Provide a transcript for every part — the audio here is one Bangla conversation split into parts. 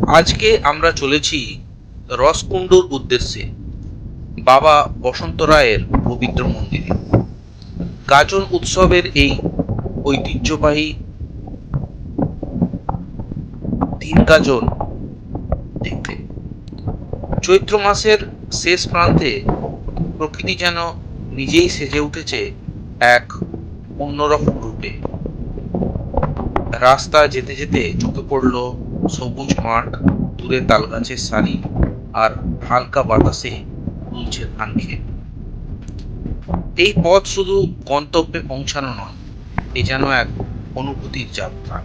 আজকে আমরা চলেছি রসকুণ্ডুর উদ্দেশ্যে, বাবা বসন্ত রায়ের পবিত্র মন্দিরে। গাজন উৎসবের এই ঐতিহ্যবাহী দিন গাজন দেখতে চৈত্র মাসের শেষ প্রান্তে প্রকৃতি যেন নিজেই সেজে উঠেছে এক অন্যরকম রূপে। রাস্তা যেতে যেতে চোখে পড়ল সবুজ মাঠ, দূরে তালগাছের সারি, আর হালকা বাতাসে দুলছে ধান ক্ষেত। এই পথ শুধু গন্তব্যে পৌঁছানো নয়, এ যেন এক অনুভূতির যাত্রা।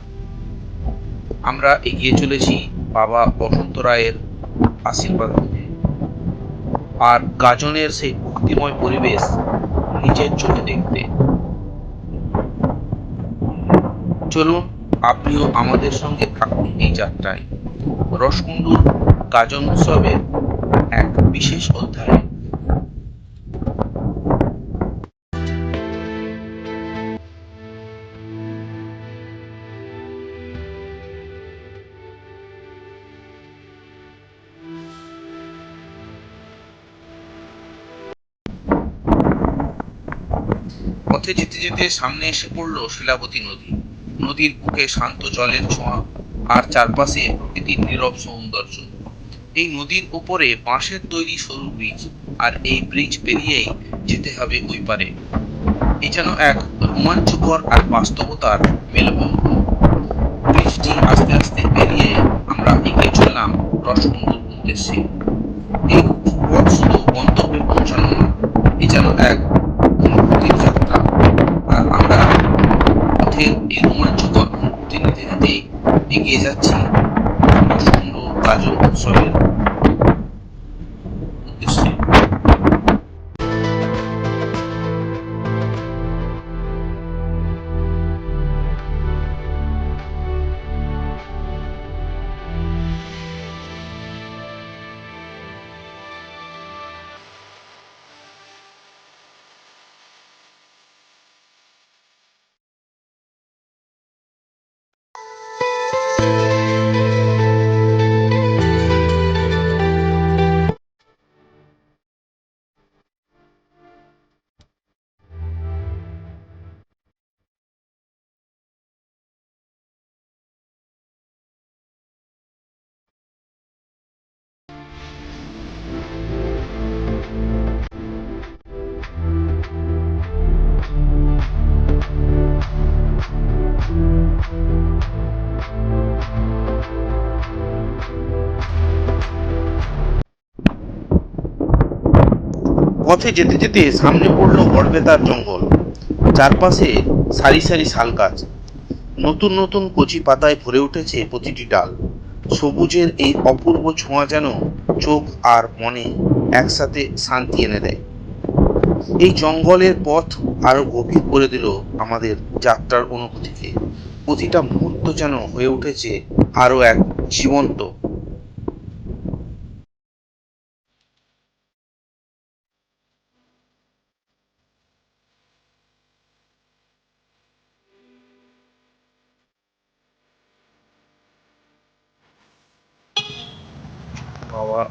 আমরা এগিয়ে চলেছি বাবা বসন্ত রায়ের আশীর্বাদ নিতে, আর গাজনের সেই ভক্তিময় পরিবেশ নিজের চোখে দেখতে। চলুন, আপনিও আমাদের সঙ্গে থাকুন এই যাত্রায়, রসকুণ্ডুর গাজন উৎসবের এক বিশেষ অধ্যায়। পথে যেতে যেতে সামনে এসে পড়ল শিলাবতী নদী। নদীর বুকে শান্ত জলের ছোঁয়া, আর চারপাশে প্রকৃতির নীরব সৌন্দর্য। এই নদীর উপরে বাঁশের তৈরি সরু ব্রিজ, আর এই ব্রিজ পেরিয়েই যেতে হবে ওই পারে। এই যেন এক রোমাঞ্চকর আর বাস্তবতার মেলবন্ধন। ব্রিজটি আস্তে আস্তে পেরিয়ে আমরা এগিয়ে চললাম রসকুণ্ডুর উদ্দেশ্যে। এই পথ শুধু গন্তব্যে পৌঁছানো নয়, এ যেন এক অনুভূতির যাত্রা। আর আমরা পথের এই রোমাঞ্চকর অনুভূতি নিতে নিতে এগিয়ে যাচ্ছি রসকুণ্ডু গাজন উৎসবের উদ্দেশ্যে। পথে যেতে যেতে সামনে পড়লো বড়বেতার জঙ্গল। চারপাশে সারি সারি শাল গাছ, নতুন নতুন কচি পাতায় ভরে উঠেছে প্রতিটি ডাল। সবুজের এই অপূর্ব ছোঁয়া যেন চোখ আর মনে একসাথে শান্তি এনে দেয়। এই জঙ্গলের পথ আরো গভীর করে দিল আমাদের যাত্রার অনুভূতিকে। প্রতিটা মুহূর্ত যেন হয়ে উঠেছে আরো এক জীবন্ত। বাবা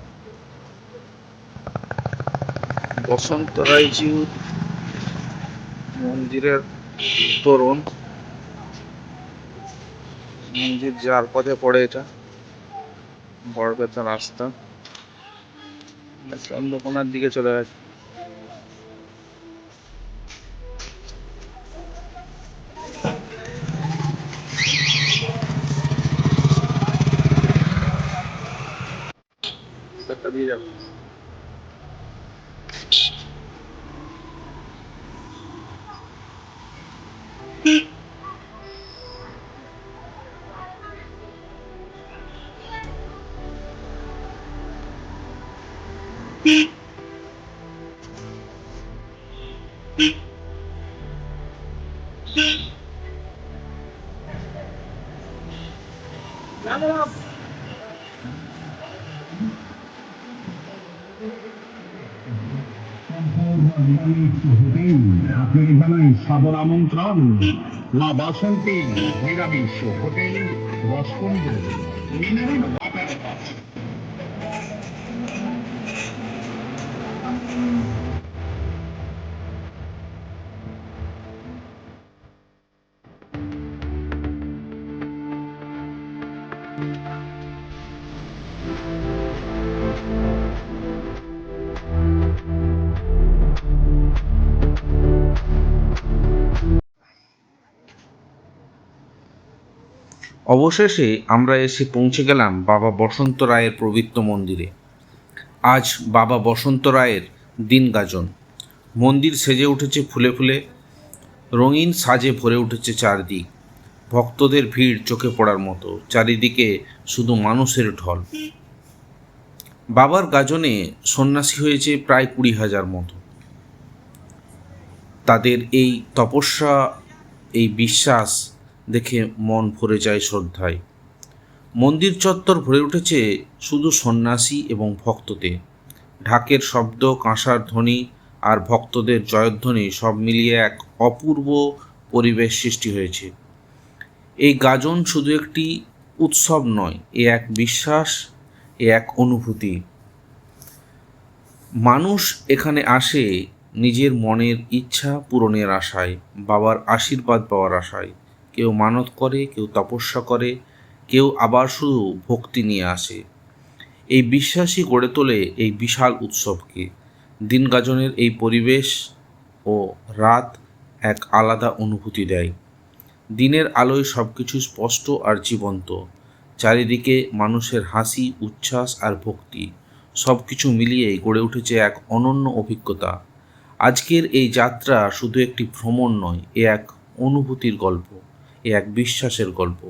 বসন্ত রায়জিউর মন্দিরের তোরণ, মন্দির যার পথে পড়ে এটা বড়বেতা রাস্তা, চন্দ্রকোনার দিকে চলে গেছে। দিয়ে যাবো। আপনাকে জানাই সাদর আমন্ত্রণ মা বাসন্তী নিরামিষ হোটেল রসকুন্ড মিনারের অবশেষে আমরা এসে পৌঁছে গেলাম বাবা বসন্ত রায়ের পবিত্র মন্দিরে। আজ বাবা বসন্ত রায়ের দিন গাজন। মন্দির সেজে উঠেছে ফুলে ফুলে, রঙিন সাজে ভরে উঠেছে চারদিক। ভক্তদের ভিড় চোখে পড়ার মতো, চারিদিকে শুধু মানুষের ঢল। বাবার গাজনে সন্ন্যাসী হয়েছে প্রায় 20,000 মতো। তাদের এই তপস্যা, এই বিশ্বাস দেখে মন ভরে যায় শ্রদ্ধায়। মন্দির চত্বর ভরে উঠেছে শুধু সন্ন্যাসী এবং ভক্ততে। ঢাকের শব্দ, কাঁসার ধ্বনি আর ভক্তদের জয়ধ্বনি সব মিলিয়ে এক অপূর্ব পরিবেশ সৃষ্টি হয়েছে। এই গাজন শুধু একটি উৎসব নয়, এ এক বিশ্বাস, এ এক অনুভূতি। মানুষ এখানে আসে নিজের মনের ইচ্ছা পূরণের আশায়, বাবার আশীর্বাদ পাওয়ার আশায়। কেউ মানত করে, কেউ তপস্যা করে, কেউ আবার শুধু ভক্তি নিয়ে আসে। এই বিশ্বাসই গড়ে তোলে এই বিশাল উৎসবকে। দিন গাজনের এই পরিবেশ ও রাত এক আলাদা অনুভূতি দেয়। দিনের আলোয় সব কিছু স্পষ্ট আর জীবন্ত। চারিদিকে মানুষের হাসি, উচ্ছ্বাস আর ভক্তি, সব কিছু মিলিয়ে গড়ে উঠেছে এক অনন্য অভিজ্ঞতা। আজকের এই যাত্রা শুধু একটি ভ্রমণ নয়, এ এক অনুভূতির গল্প, এ এক বিশ্বাসের গল্প।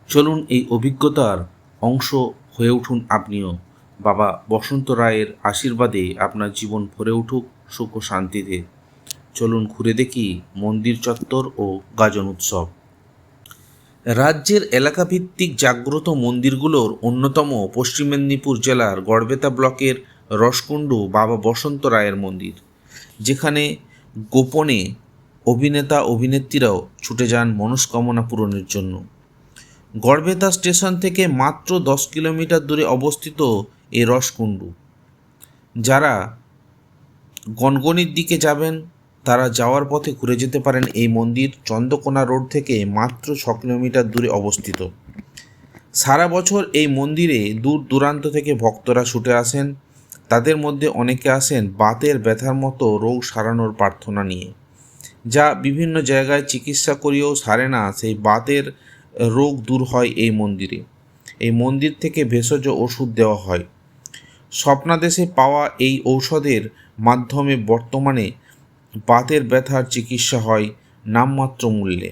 চলুন এই অভিজ্ঞতার অংশ হয়ে উঠুন আপনিও। বাবা বসন্ত রায়ের আশীর্বাদে আপনার জীবন ভরে উঠুক সুখ ও শান্তিতে। চলুন ঘুরে দেখি মন্দির চত্বর ও গাজন উৎসব। রাজ্যের এলাকাভিত্তিক জাগ্রত মন্দিরগুলোর অন্যতম পশ্চিম মেদিনীপুর জেলার গড়বেতা ব্লকের রসকুণ্ডু বাবা বসন্ত রায়ের মন্দির, যেখানে গোপনে অভিনেতা অভিনেত্রীরাও ছুটে যান মনস্কামনা পূরণের জন্য। গড়বেতা স্টেশন থেকে মাত্র 10 কিলোমিটার দূরে অবস্থিত এই রসকুণ্ডু। যারা গনগনির দিকে যাবেন তারা যাওয়ার পথে ঘুরে যেতে পারেন এই মন্দির। চন্দ্রকোনা রোড থেকে মাত্র 6 কিলোমিটার দূরে অবস্থিত। সারা বছর এই মন্দিরে দূর দূরান্ত থেকে ভক্তরা ছুটে আসেন। তাদের মধ্যে অনেকে আসেন বাতের ব্যথার মতো রোগ সারানোর প্রার্থনা নিয়ে, যা বিভিন্ন জায়গায় চিকিৎসা করিয়েও সারে না। সেই বাতের রোগ দূর হয় এই মন্দিরে। এই মন্দির থেকে ভেষজ ওষুধ দেওয়া হয়। স্বপ্নাদেশে পাওয়া এই ঔষধের মাধ্যমে বর্তমানে বাতের ব্যথার চিকিৎসা হয় নামমাত্র মূল্যে।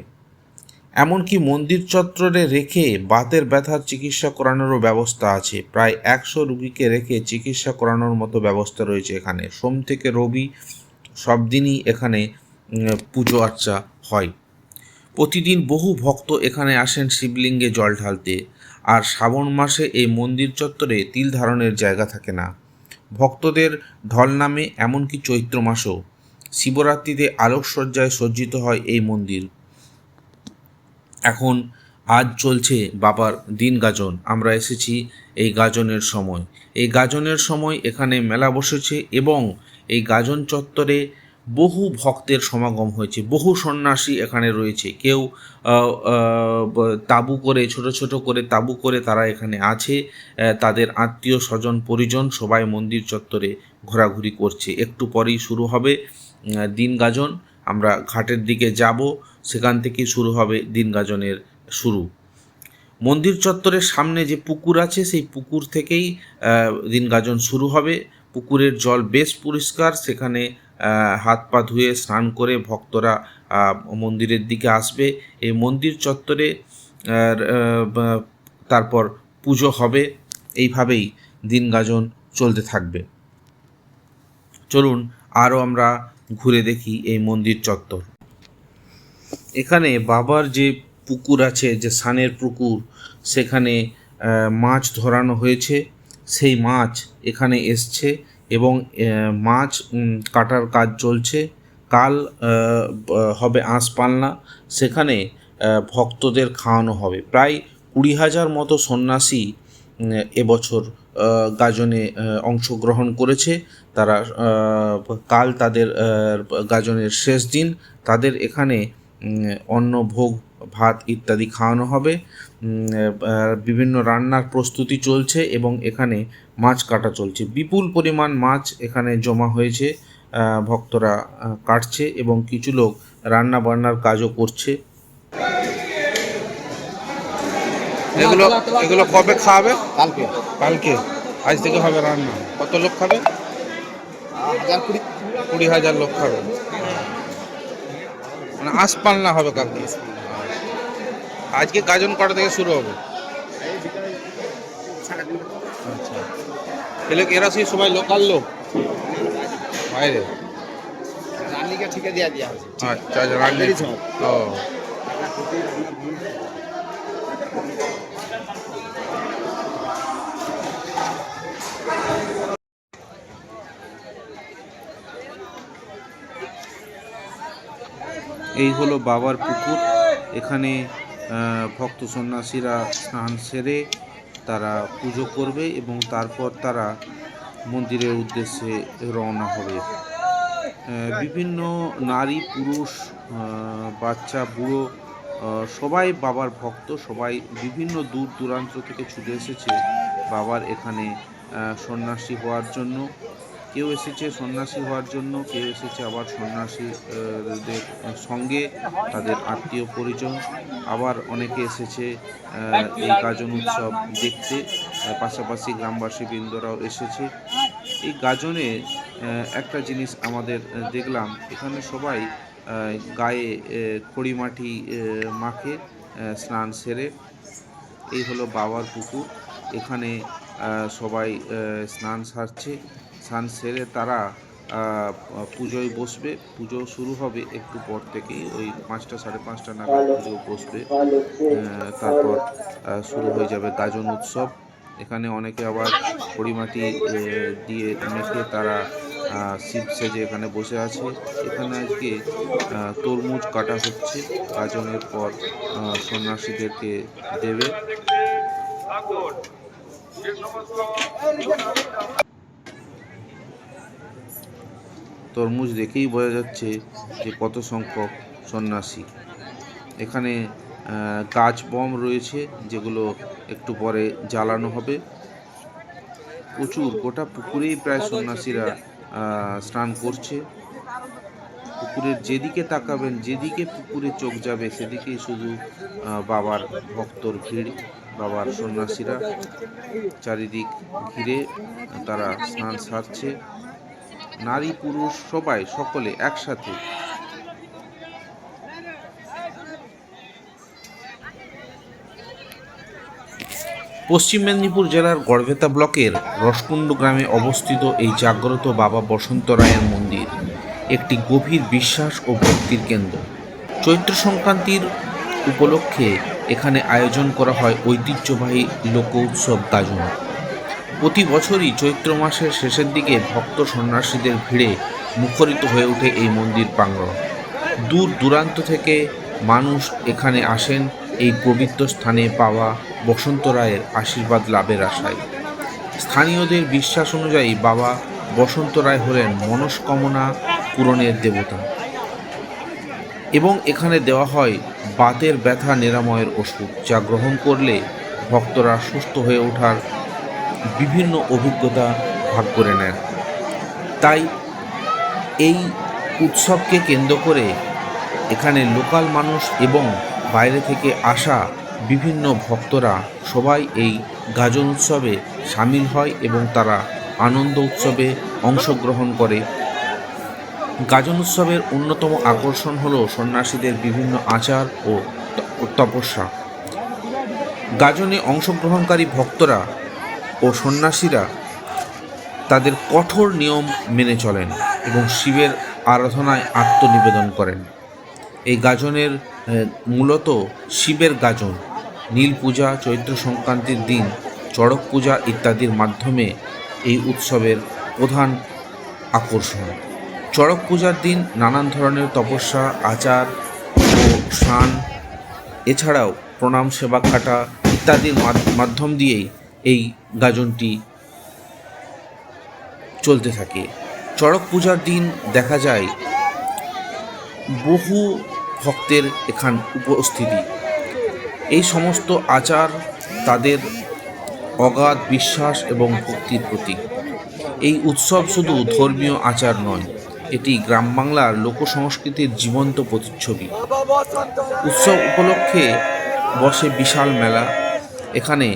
এমনকি মন্দির চত্বরে রেখে বাতের ব্যথার চিকিৎসা করানোরও ব্যবস্থা আছে। প্রায় 100 রুগীকে রেখে চিকিৎসা করানোর মতো ব্যবস্থা রয়েছে এখানে। সোম থেকে রবি সব দিনই এখানে পুজো আর্চা হয়। প্রতিদিন বহু ভক্ত এখানে আসেন শিবলিঙ্গে জল ঢালতে। আর শ্রাবণ মাসে এই মন্দির চত্বরে তিল ধারণের জায়গা থাকে না। ভক্তদের ঢল নামে এমনকি চৈত্র মাসেও। শিবরাত্রিতে আলোকসজ্জায় সজ্জিত হয় এই মন্দির। এখন আজ চলছে বাবার দিন গাজন। আমরা এসেছি এই গাজনের সময়। এই গাজনের সময় এখানে মেলা বসেছে এবং এই গাজন চত্বরে বহু ভক্তের সমাগম হয়েছে। বহু সন্ন্যাসী এখানে রয়েছে। কেউ তাঁবু করে, ছোট ছোট করে তাঁবু করে তারা এখানে আছে। তাদের আত্মীয় স্বজন পরিজন সবাই মন্দির চত্বরে ঘোরাঘুরি করছে। একটু পরেই শুরু হবে দিন গাজন। আমরা ঘাটের দিকে যাব, সেখান থেকেই শুরু হবে দিন গাজনের শুরু। মন্দির চত্বরের সামনে যে পুকুর আছে সেই পুকুর থেকেই দিন গাজন শুরু হবে। পুকুরের জল বেশ পরিষ্কার। সেখানে হাত পা ধুয়ে স্নান করে ভক্তরা মন্দিরের দিকে আসবে। এই মন্দির চত্বরে তারপর পুজো হবে। এইভাবেই দিন গাজন চলতে থাকবে। চলুন আরও আমরা ঘুরে দেখি এই মন্দির চত্বর। এখানে বাবার যে পুকুর আছে, যে স্নানের পুকুর, সেখানে মাছ ধরানো হয়েছে। সেই মাছ এখানে এসছে এবং মাছ কাটার কাজ চলছে। কাল হবে আঁশ পালনা, সেখানে ভক্তদের খাওয়ানো হবে। প্রায় 20,000 মতো সন্ন্যাসী এবছর গাজনে অংশগ্রহণ করেছে। তারা কাল তাদের গাজনের শেষ দিন। তাদের এখানে অন্ন ভোগ ভাত ইত্যাদি খাওয়ানো হবে। বিভিন্ন রান্নার প্রস্তুতি চলছে এবং এখানে মাছ কাটা চলছে। বিপুল পরিমাণ মাছ এখানে জমা হয়েছে, ভক্তরা কাটছে এবং কিছু লোক রান্না বান্নার কাজও করছে। এগুলো কবে খাওয়াবে? কালকে। আজ থেকে হবে রান্না। কত লোক খাবে? 20,000 লোক খাবে। মানে আশপান্না হবে কালকে। আজকে গাজন কটা থেকে শুরু হবে? আচ্ছা, এরা সেই সবাই লোকাল লোক বাইরে? রান্নিকে ঠিকা দিয়া হয়েছে। আচ্ছা, রান্নি। ও, এই হলো বাবার পুকুর। এখানে ভক্ত সন্ন্যাসীরা স্নান সেরে তারা পুজো করবে এবং তারপর তারা মন্দিরের উদ্দেশ্যে রওনা হবে। বিভিন্ন নারী পুরুষ বাচ্চা বুড়ো সবাই বাবার ভক্ত, সবাই বিভিন্ন দূর দূরান্ত থেকে ছুটে এসেছে বাবার এখানে সন্ন্যাসী হওয়ার জন্য। কেউ এসেছে সন্ন্যাসী হওয়ার জন্য, কেউ এসেছে আবার সন্ন্যাসীদের সঙ্গে তাদের আত্মীয় পরিজন, আবার অনেকে এসেছে এই গাজন উৎসব দেখতে। পাশাপাশি গ্রামবাসী বৃন্দরাও এসেছে। এই গাজনে একটা জিনিস আমাদের দেখলাম, এখানে সবাই গায়ে খড়িমাটি মাখে স্নান সেরে। এই হলো বাবার পুকুর। এখানে সবাই স্নান সারছে। স্নান সেরে তারা পুজোয় বসবে। পুজো শুরু হবে একটু পর থেকেই, ওই 5টা 5:30 নাগাদ পুজো বসবে। তারপর শুরু হয়ে যাবে গাজন উৎসব। এখানে অনেকে আবার খড়িমাটি দিয়ে মেখে তারা শিব সেজে এখানে বসে আছে। এখানে আজকে তরমুজ কাটা হচ্ছে, গাজনের পর সন্ন্যাসীদেরকে দেবে। তরমুজ দেখেই বোঝা যাচ্ছে যে কত সংখ্যক সন্ন্যাসী। এখানে গাছ বম রয়েছে যেগুলো একটু পরে জ্বালানো হবে। প্রচুর, গোটা পুকুরেই প্রায় সন্ন্যাসীরা স্নান করছে। পুকুরের যেদিকে তাকাবেন, যেদিকে পুকুরে চোখ যাবে সেদিকেই শুধু বাবার ভক্তর ভিড়। বাবার সন্ন্যাসীরা চারিদিক ঘিরে তারা স্নান সারছে। নারী পুরুষ সবাই, সকলে একসাথে। পশ্চিম মেদিনীপুর জেলার গড়বেতা ব্লকের রসকুণ্ড গ্রামে অবস্থিত এই জাগ্রত বাবা বসন্ত রায়ের মন্দির একটি গভীর বিশ্বাস ও ভক্তির কেন্দ্র। চৈত্র সংক্রান্তির উপলক্ষে এখানে আয়োজন করা হয় ঐতিহ্যবাহী লোক উৎসব গাজন। প্রতি বছরই চৈত্র মাসের শেষের দিকে ভক্ত সন্ন্যাসীদের ভিড়ে মুখরিত হয়ে ওঠে এই মন্দির প্রাঙ্গণ। দূর দূরান্ত থেকে মানুষ এখানে আসেন এই পবিত্র স্থানে পাওয়া বসন্ত রায়ের আশীর্বাদ লাভের আশায়। স্থানীয়দের বিশ্বাস অনুযায়ী বাবা বসন্ত রায় হলেন মনস্কামনা পূরণের দেবতা এবং এখানে দেওয়া হয় বাতের ব্যথা নিরাময়ের ওষুধ, যা গ্রহণ করলে ভক্তরা সুস্থ হয়ে ওঠার বিভিন্ন অভিজ্ঞতা ভাগ করে নেন। তাই এই উৎসবকে কেন্দ্র করে এখানে লোকাল মানুষ এবং বাইরে থেকে আসা বিভিন্ন ভক্তরা সবাই এই গাজন উৎসবে সামিল হয় এবং তারা আনন্দ উৎসবে অংশগ্রহণ করে। গাজন উৎসবের অন্যতম আকর্ষণ হলো সন্ন্যাসীদের বিভিন্ন আচার ও তপস্যা। গাজনে অংশগ্রহণকারী ভক্তরা ও সন্ন্যাসীরা তাদের কঠোর নিয়ম মেনে চলেন এবং শিবের আরাধনায় আত্মনিবেদন করেন। এই গাজনের মূলত শিবের গাজন, নীল পূজা, চৈত্র সংক্রান্তির দিন চড়ক পূজা ইত্যাদির মাধ্যমে এই উৎসবের প্রধান আকর্ষণ। চড়ক পূজার দিন নানান ধরনের তপস্যা, আচার ও স্নান, এছাড়াও প্রণাম সেবা কাটা ইত্যাদির মাধ্যম দিয়েই এই গাজনটি চলতে থাকে। চড়ক পূজার দিন দেখা যায় বহু ভক্তের এখান উপস্থিতি। এই সমস্ত আচার তাদের অগাধ বিশ্বাস এবং ভক্তির প্রতীক। এই উৎসব শুধু ধর্মীয় আচার নয়, এটি গ্রাম বাংলার লোক সংস্কৃতির জীবন্ত প্রতিচ্ছবি। উৎসব উপলক্ষে বসে বিশাল মেলা। এখানে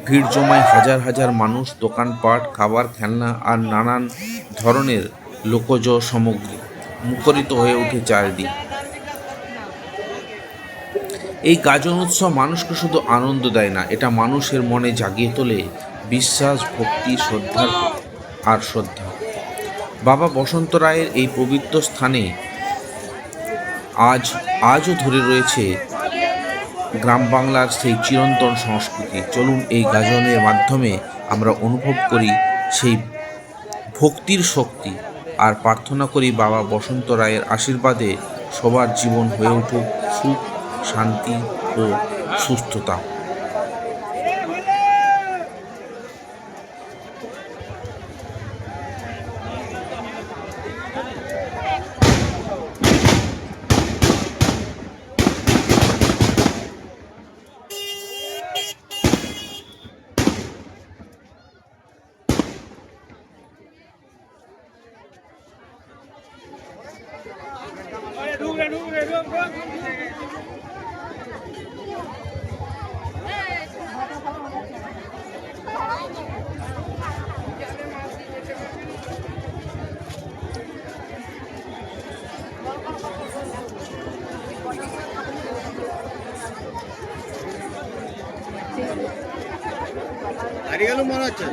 ভিড় জমায় হাজার হাজার মানুষ, দোকানপাট, খাবার, খেলনা আর নানান ধরনের লোকজ সামগ্রী মুখরিত হয়ে ওঠে চারিদিক। এই গাজন উৎসব মানুষকে শুধু আনন্দ দেয় না, এটা মানুষের মনে জাগিয়ে তোলে বিশ্বাস, ভক্তি, শ্রদ্ধা। বাবা বসন্ত রায়ের এই পবিত্র স্থানে আজও ধরে রয়েছে গ্রাম বাংলার সেই চিরন্তন সংস্কৃতি। চলুন এই গাজনের মাধ্যমে আমরা অনুভব করি সেই ভক্তির শক্তি আর প্রার্থনা করি বাবা বসন্ত রায়ের আশীর্বাদে সবার জীবন হয়ে উঠুক সুখ, শান্তি ও সুস্থতা। হারিয়ে গেল মনে হচ্ছে।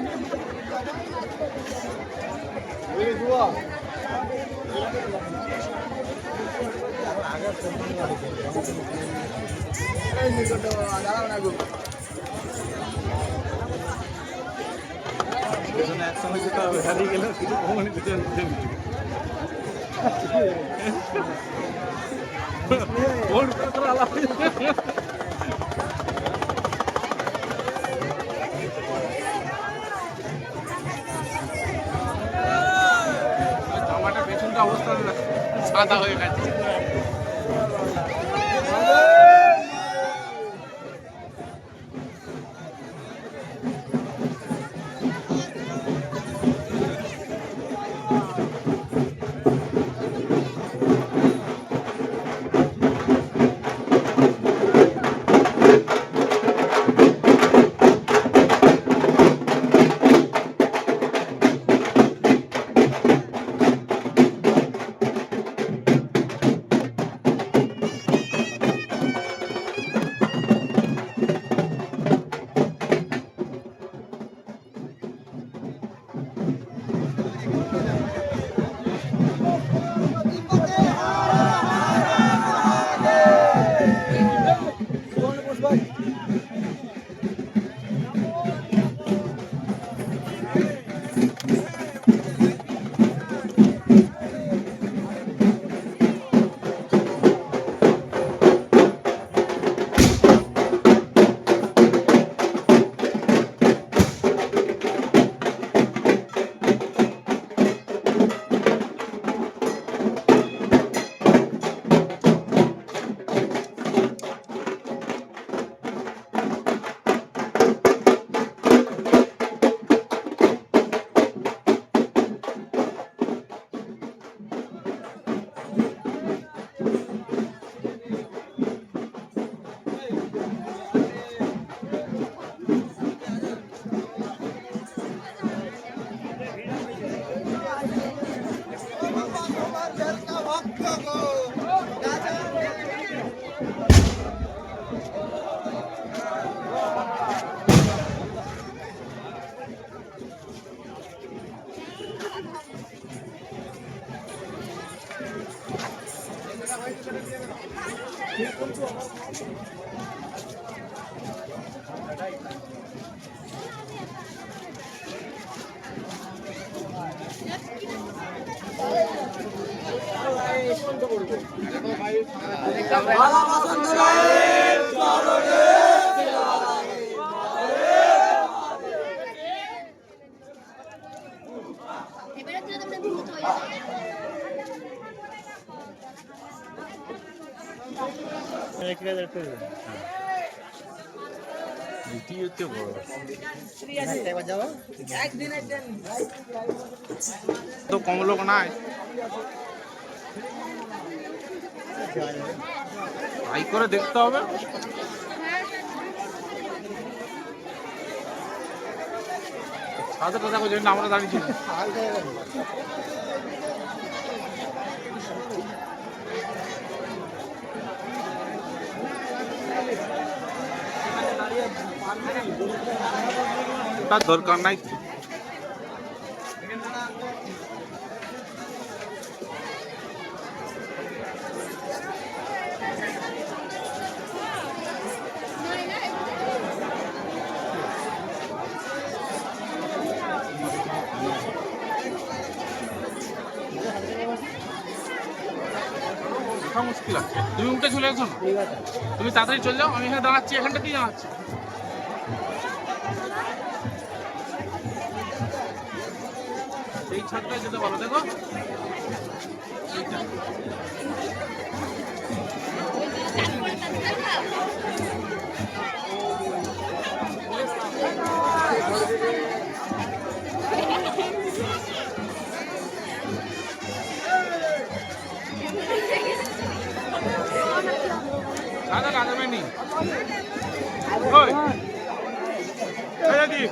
একসময় যেটা হারিয়ে গেল কিছু কমনি জামাটা পেছনটা অবস্থা সাদা হয়ে গেছে। এটি হচ্ছে বড় তো কম লোক নাই হাই করে দেখতে হবে সাথে কথা বলছি আমরা দাঁড়িয়েছি তার দরকার নাই মুশকিল আছে তুমি উঠে চলে এসো না তুমি তাড়াতাড়ি চলে যাও আমি এখানে দাঁড়াচ্ছি এখানটাতেই দাঁড়াচ্ছি এই ছাদটায় যেতে পারো দেখো সাদা লাগাবে নি ওই এই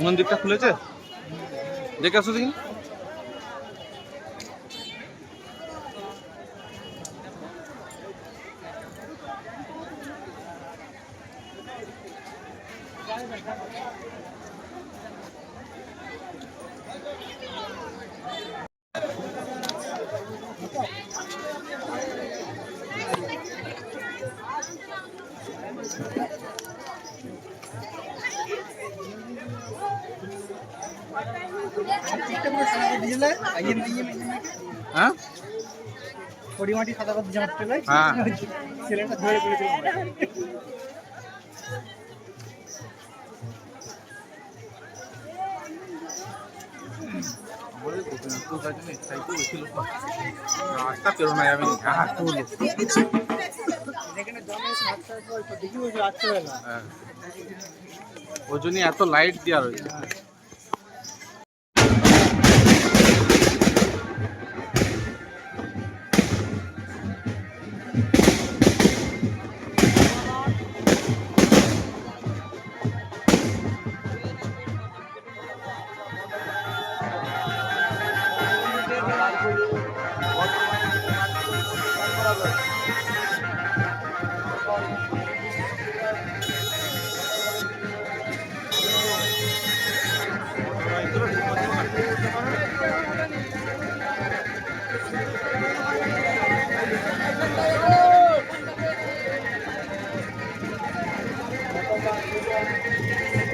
মন্দিরটা খুলেছে দেখে আসো দেখি হ্যাঁ পরিমাটি সাদা করে জামা পেলে হ্যাঁ ছেলেটা ধরে পড়েছে রাস্তা পেরোনো যাবে এখানে জমে সাতটার পর দেখি বলছি রাত্রেবেলা ওই জন্যই এত লাইট দেওয়া রয়েছে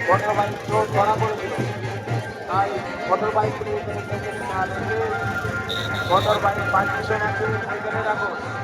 মোটর বাইক ধরা পড়েছিল তাই motor bike motor bike permission আছে ওইখানে রাখো বলছি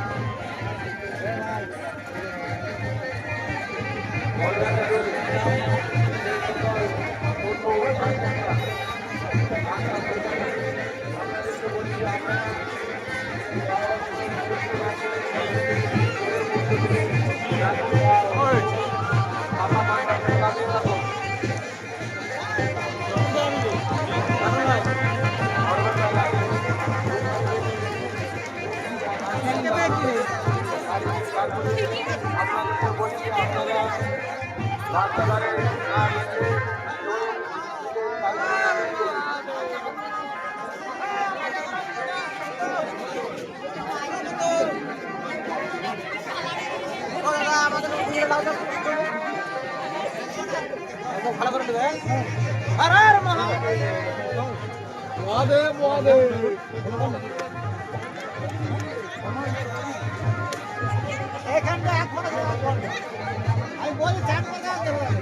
রাস্তাধারে না রেখে ভালো করে দেবে। আরে মহাদেব মহাদেব এখানটা এক ফটো আমি বলি চান করে আনতে হবে।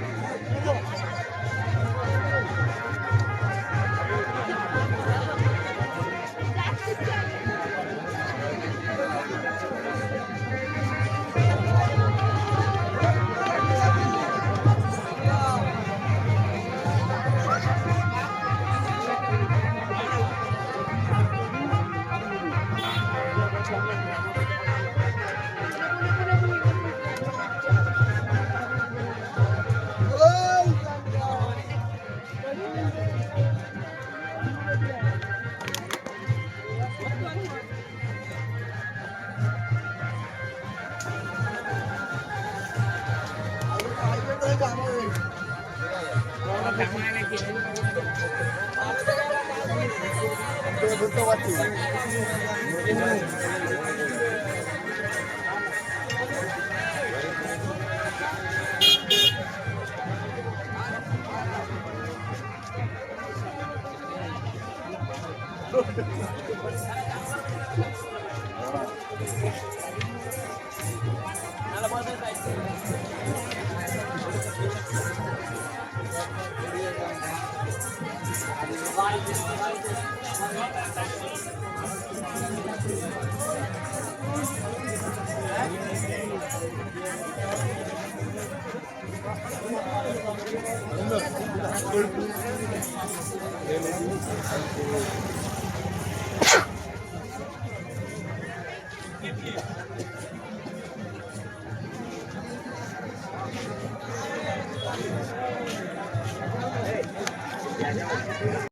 বুঝতে পারছি